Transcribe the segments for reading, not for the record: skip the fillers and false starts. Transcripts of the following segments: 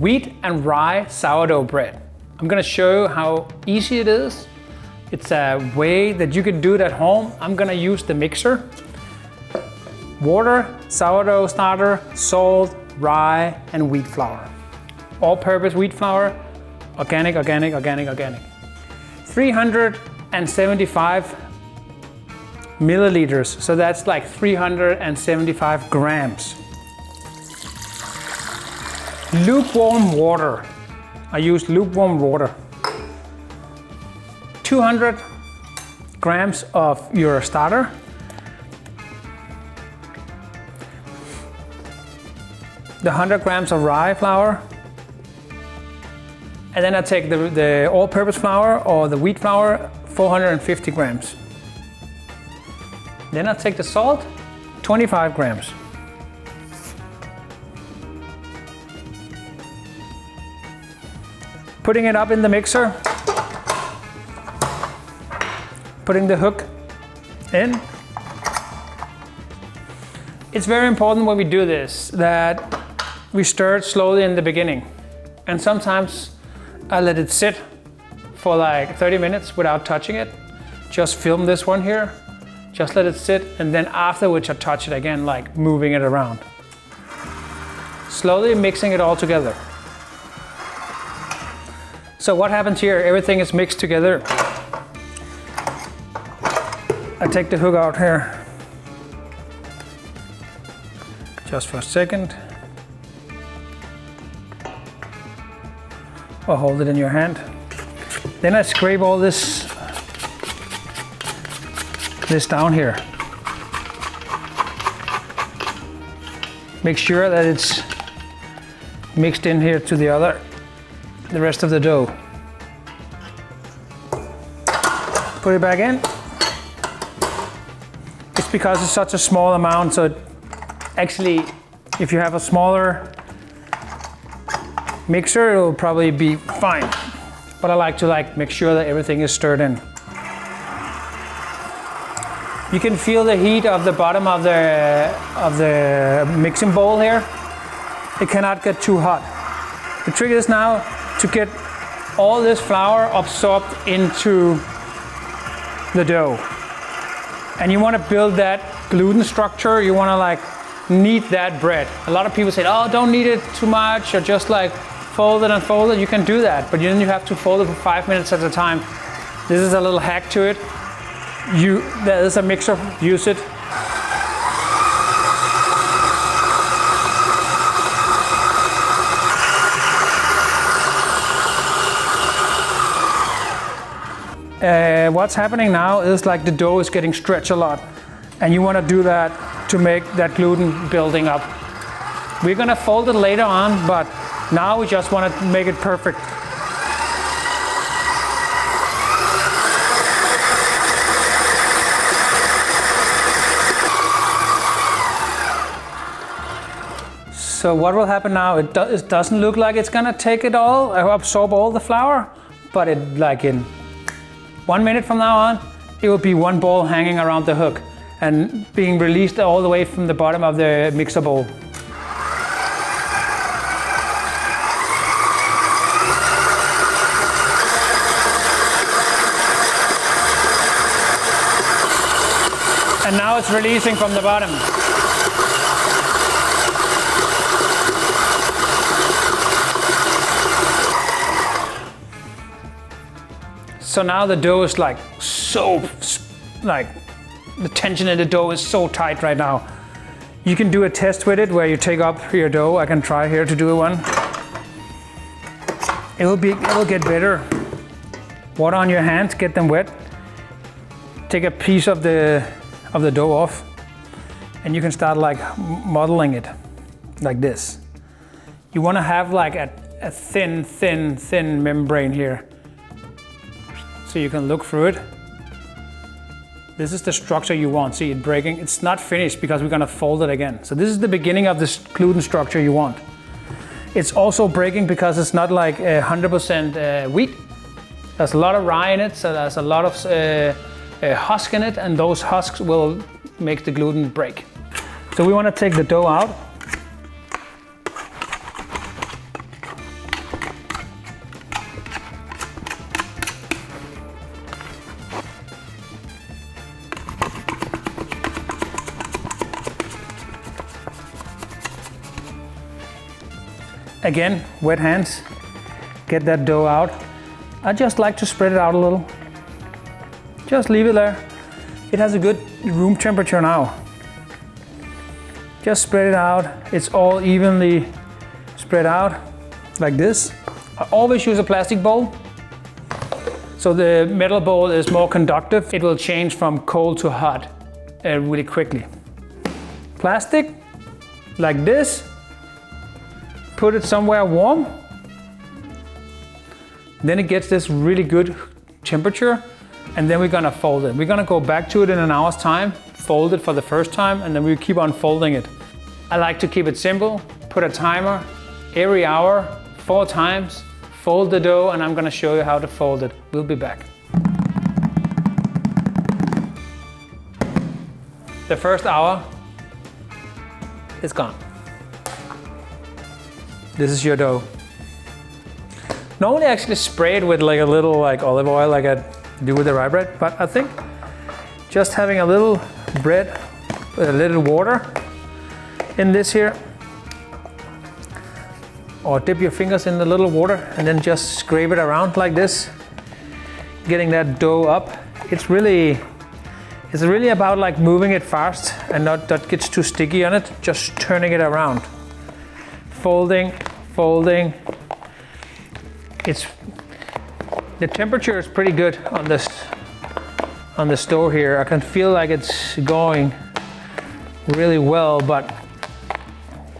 wheat and rye sourdough bread. I'm gonna show you how easy it is. It's a way that you can do it at home. I'm gonna use the mixer. Water, sourdough starter, salt, rye, and wheat flour. All-purpose wheat flour, organic. 375 milliliters, so that's like 375 grams. Lukewarm water. I used lukewarm water. 200 grams of your starter. The 100 grams of rye flour. And then I take the all-purpose flour or the wheat flour, 450 grams. Then I take the salt, 25 grams. Putting it up in the mixer. Putting the hook in. It's very important when we do this that we stir it slowly in the beginning. And sometimes I let it sit for like 30 minutes without touching it. Just film this one here. Just let it sit, and then afterwards I touch it again, like moving it around. Slowly mixing it all together. So what happens here? Everything is mixed together. I take the hook out here. Just for a second. Or hold it in your hand. Then I scrape all this down here. Make sure that it's mixed in here to the rest of the dough. Put it back in. It's because it's such a small amount, so actually, if you have a smaller mixer, it'll probably be fine. But I like to make sure that everything is stirred in. You can feel the heat of the bottom of the mixing bowl here. It cannot get too hot. The trick is now to get all this flour absorbed into the dough. And you want to build that gluten structure. You want to knead that bread. A lot of people say, oh, don't knead it too much, or just fold it and fold it. You can do that, but then you have to fold it for 5 minutes at a time. This is a little hack to it. There is a mixer, use it. What's happening now is the dough is getting stretched a lot, and you want to do that to make that gluten building up. We're gonna fold it later on, but now we just want to make it perfect. So what will happen now? It doesn't look like it's gonna take it all, absorb all the flour, but in 1 minute from now on, it will be one ball hanging around the hook and being released all the way from the bottom of the mixer bowl. And now it's releasing from the bottom. So now the dough is the tension in the dough is so tight right now. You can do a test with it where you take up your dough. I can try here to do one. It will get better. Water on your hands, get them wet. Take a piece of the dough off, and you can start modeling it like this. You want to have a thin membrane here, so you can look through it. This is the structure you want. See it breaking? It's not finished because we're gonna fold it again. So this is the beginning of this gluten structure you want. It's also breaking because it's not 100% wheat. There's a lot of rye in it, so there's a lot of husk in it, and those husks will make the gluten break. So we want to take the dough out. Again, wet hands, get that dough out. I just like to spread it out a little. Just leave it there. It has a good room temperature now. Just spread it out. It's all evenly spread out like this. I always use a plastic bowl. So the metal bowl is more conductive. It will change from cold to hot really quickly. Plastic, like this. Put it somewhere warm. Then it gets this really good temperature, and then we're gonna fold it. We're gonna go back to it in an hour's time, fold it for the first time, and then we keep on folding it. I like to keep it simple, put a timer every hour, 4 times, fold the dough, and I'm gonna show you how to fold it. We'll be back. The first hour is gone. This is your dough. Normally I actually spray it with like a little like olive oil like I do with the rye bread, but I think just having a little bread with a little water in this here, or dip your fingers in the little water and then just scrape it around like this, getting that dough up. It's really about like moving it fast and not that gets too sticky on it, just turning it around. Folding. The temperature is pretty good on the stove here. I can feel like it's going really well, but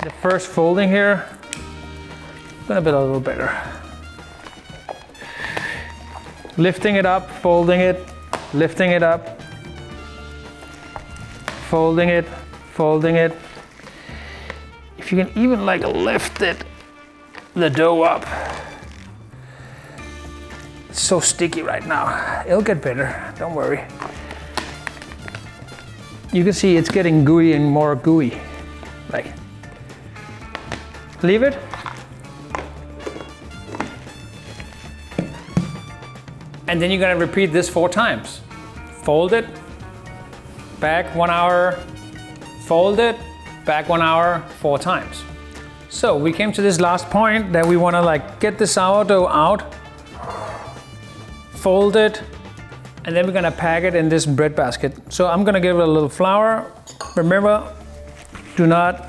the first folding here is gonna be a little better. Lifting it up, folding it, lifting it up, folding it. If you can even like lift the dough up. It's so sticky right now. It'll get better, don't worry. You can see it's getting gooey and more gooey. Like, leave it. And then you're gonna repeat this 4 times. Fold it, back 1 hour, fold it, back 1 hour, 4 times. So we came to this last point that we wanna like get the sourdough out, fold it, and then we're gonna pack it in this bread basket. So I'm gonna give it a little flour. Remember, do not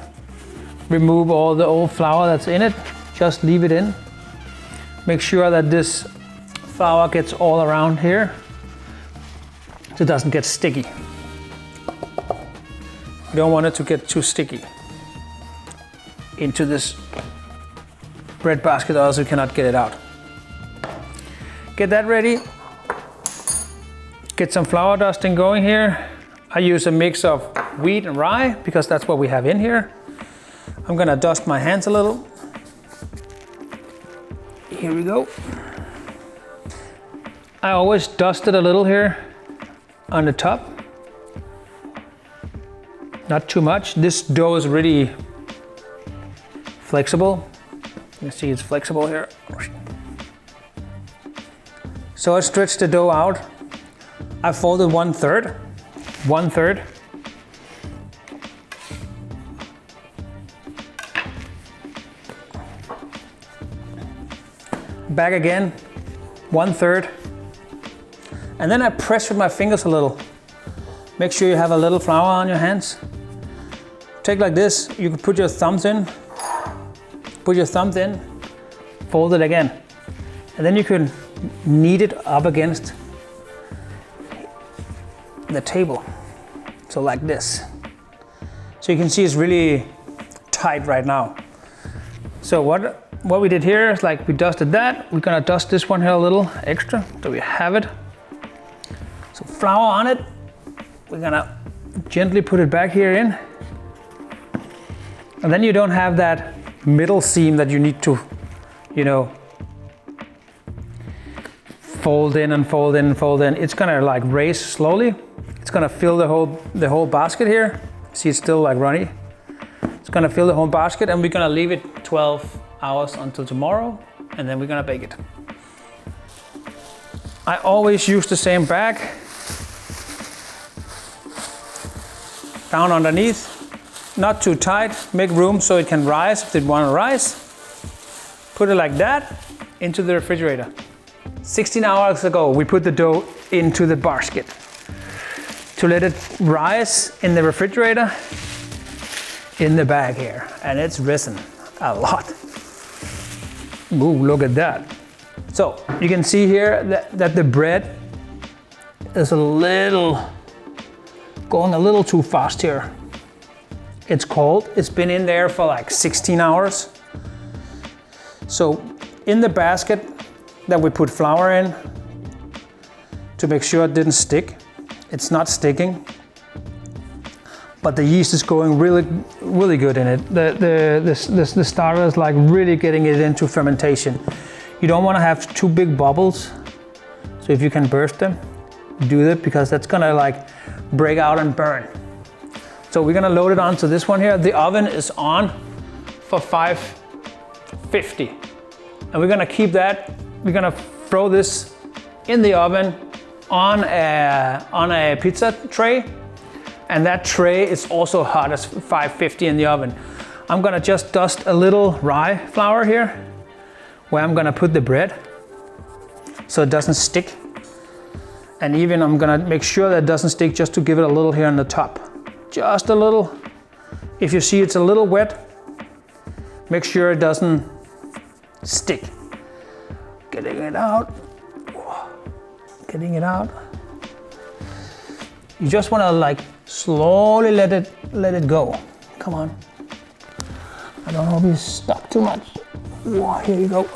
remove all the old flour that's in it, just leave it in. Make sure that this flour gets all around here so it doesn't get sticky. You don't want it to get too sticky into this bread basket, or else you cannot get it out. Get that ready. Get some flour dusting going here. I use a mix of wheat and rye because that's what we have in here. I'm gonna dust my hands a little. Here we go. I always dust it a little here on the top. Not too much. This dough is really flexible. You can see it's flexible here. So I stretched the dough out. I folded 1/3. Back again, 1/3. And then I press with my fingers a little. Make sure you have a little flour on your hands. Take like this, you can put your thumbs in, fold it again. And then you can knead it up against the table. So like this. So you can see it's really tight right now. So what we did here is like we dusted that. We're gonna dust this one here a little extra so we have it. So flour on it. We're gonna gently put it back here in. And then you don't have that middle seam that you need to, fold in and fold in and fold in. It's gonna like raise slowly. It's gonna fill the whole basket here. See, it's still like runny. It's gonna fill the whole basket, and we're gonna leave it 12 hours until tomorrow, and then we're gonna bake it. I always use the same bag. Down underneath, not too tight, make room so it can rise if it want to rise. put it like that into the refrigerator. 16 hours ago, we put the dough into the basket to let it rise in the refrigerator in the bag here. And it's risen a lot. Ooh, look at that. So you can see here that the bread is going a little too fast here. It's cold, it's been in there for like 16 hours. So in the basket that we put flour in to make sure it didn't stick, it's not sticking, but the yeast is going really good in it. The starter is like really getting it into fermentation. You don't want to have too big bubbles, so if you can burst them, do that, because that's gonna like break out and burn. So we're gonna load it onto this one here. The oven is on for 550, and we're gonna keep that. We're gonna throw this in the oven on a pizza tray, and that tray is also hot as 550 in the oven. I'm gonna just dust a little rye flour here, where I'm gonna put the bread so it doesn't stick. And even I'm gonna make sure that it doesn't stick, just to give it a little here on the top. Just a little. If you see it's a little wet, make sure it doesn't stick. Getting it out. Getting it out. You just wanna like slowly let it go. Come on. I don't hope you stuck too much. Whoa, here you go.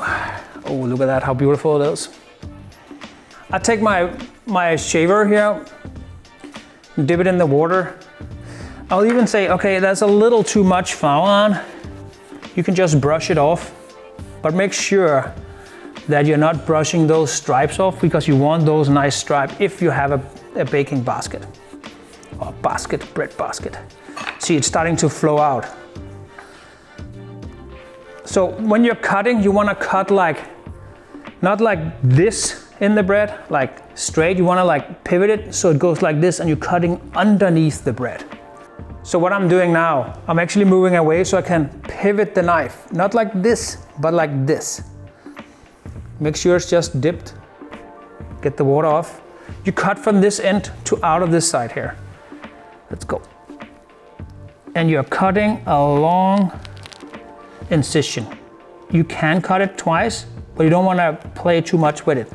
Oh, look at that, how beautiful it is. I take my shaver here, dip it in the water. I'll even say, okay, that's a little too much flour on. You can just brush it off, but make sure that you're not brushing those stripes off, because you want those nice stripes if you have a baking basket or bread basket. See, it's starting to flow out. So when you're cutting, you want to cut like, not like this in the bread, like straight. You want to like pivot it so it goes like this, and you're cutting underneath the bread. So what I'm doing now, I'm actually moving away so I can pivot the knife, not like this, but like this. Make sure it's just dipped. Get the water off. You cut from this end to out of this side here. Let's go. And you're cutting a long incision. You can cut it twice, but you don't want to play too much with it.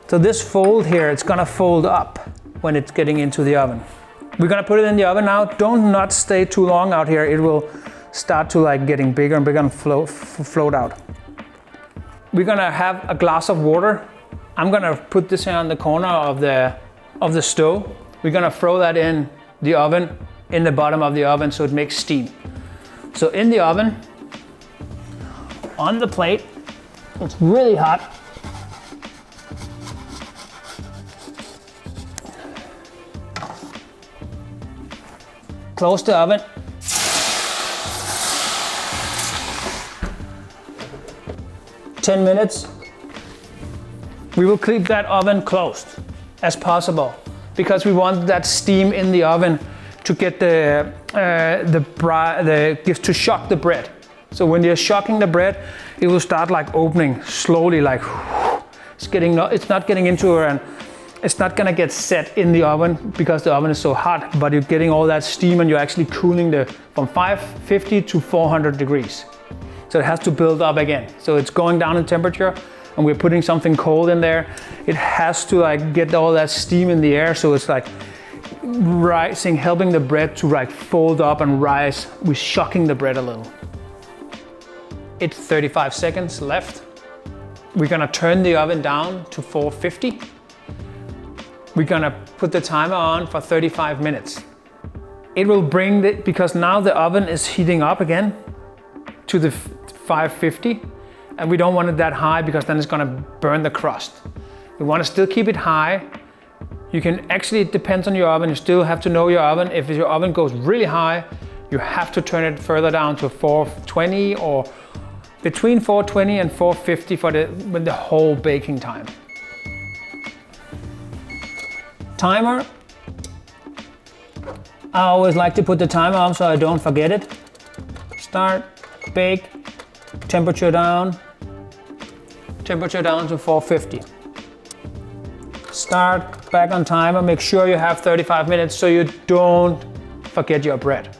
So this fold here, it's gonna fold up when it's getting into the oven. We're gonna put it in the oven now. Don't not stay too long out here. It will start to like getting bigger and bigger and float out. We're gonna have a glass of water. I'm gonna put this here on the corner of the stove. We're gonna throw that in the oven, in the bottom of the oven, so it makes steam. So in the oven, on the plate, it's really hot. Close the oven. "10 minutes. We will keep that oven closed as possible, because we want that steam in the oven to get to shock the bread. So when you're shocking the bread, it will start like opening slowly, like it's not getting into her, and it's not gonna get set in the oven because the oven is so hot, but you're getting all that steam and you're actually cooling from 550 to 400 degrees. So it has to build up again. So it's going down in temperature, and we're putting something cold in there. It has to like get all that steam in the air, so it's like rising, helping the bread to like fold up and rise. We're shocking the bread a little. It's 35 seconds left. We're gonna turn the oven down to 450. We're gonna put the timer on for 35 minutes. It will bring because now the oven is heating up again to the 550, and we don't want it that high because then it's gonna burn the crust. We wanna still keep it high. You can actually, it depends on your oven. You still have to know your oven. If your oven goes really high, you have to turn it further down to 420, or between 420 and 450 for the whole baking time. Timer. I always like to put the timer on so I don't forget it. Start, bake, temperature down to 450. Start back on timer, make sure you have 35 minutes so you don't forget your bread.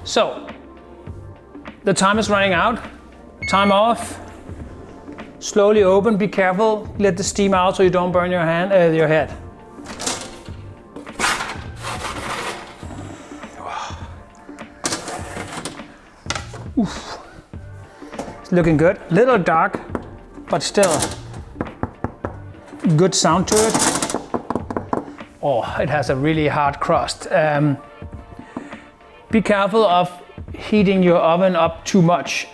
So, the time is running out. Time off. Slowly open, be careful. Let the steam out so you don't burn your head. Oof. It's looking good. Little dark, but still good sound to it. Oh, it has a really hard crust. Be careful of heating your oven up too much.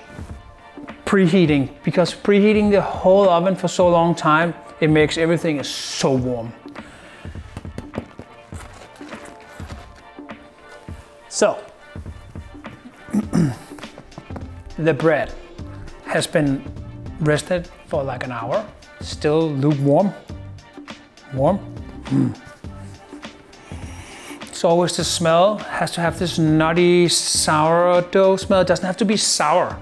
Preheating, because preheating the whole oven for so long time, it makes everything so warm. So, the bread has been rested for like an hour, still lukewarm. Warm. It's always the smell, has to have this nutty sourdough smell. It doesn't have to be sour.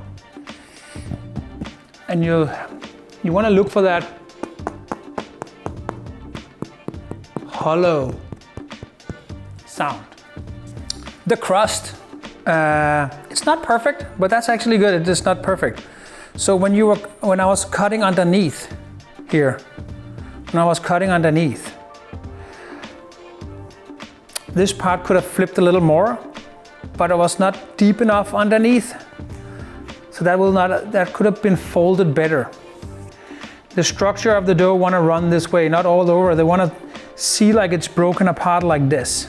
And you want to look for that hollow sound. The crust, it's not perfect, but that's actually good. It is not perfect. So when I was cutting underneath here, this part could have flipped a little more, but it was not deep enough underneath. So that could have been folded better. The structure of the dough want to run this way, not all over. They want to see like it's broken apart like this.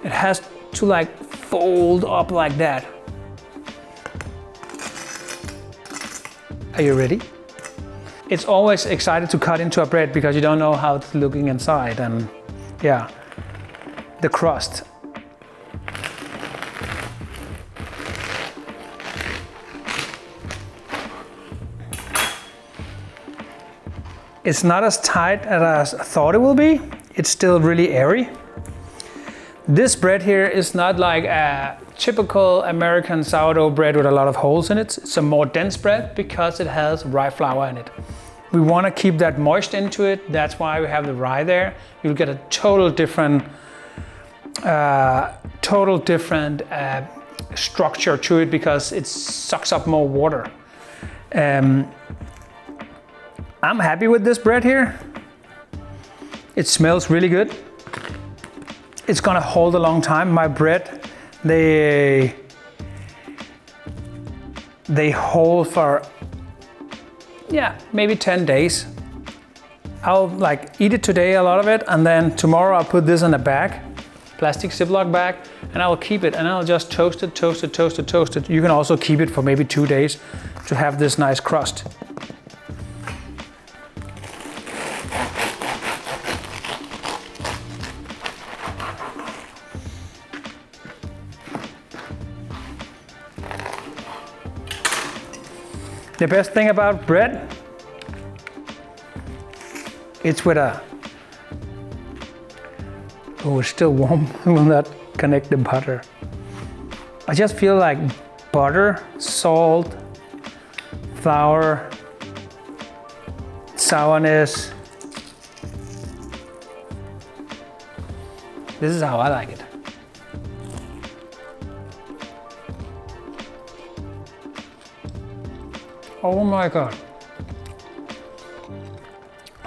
It has to like fold up like that. Are you ready? It's always exciting to cut into a bread because you don't know how it's looking inside, and yeah, the crust. It's not as tight as I thought it will be. It's still really airy. This bread here is not like a typical American sourdough bread with a lot of holes in it. It's a more dense bread because it has rye flour in it. We want to keep that moist into it. That's why we have the rye there. You'll get a total different structure to it because it sucks up more water. I'm happy with this bread here. It smells really good. It's gonna hold a long time. My bread, they hold for, yeah, maybe 10 days. I'll like eat it today, a lot of it, and then tomorrow I'll put this in a bag, plastic Ziploc bag, and I will keep it, and I'll just toast it. You can also keep it for maybe 2 days to have this nice crust. The best thing about bread, it's with a, oh, it's still warm, I will not connect the butter. I just feel like butter, salt, flour, sourness. This is how I like it. Oh my God.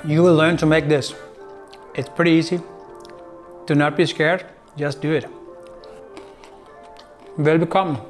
You will learn to make this. It's pretty easy. Do not be scared, just do it. Velbekomme.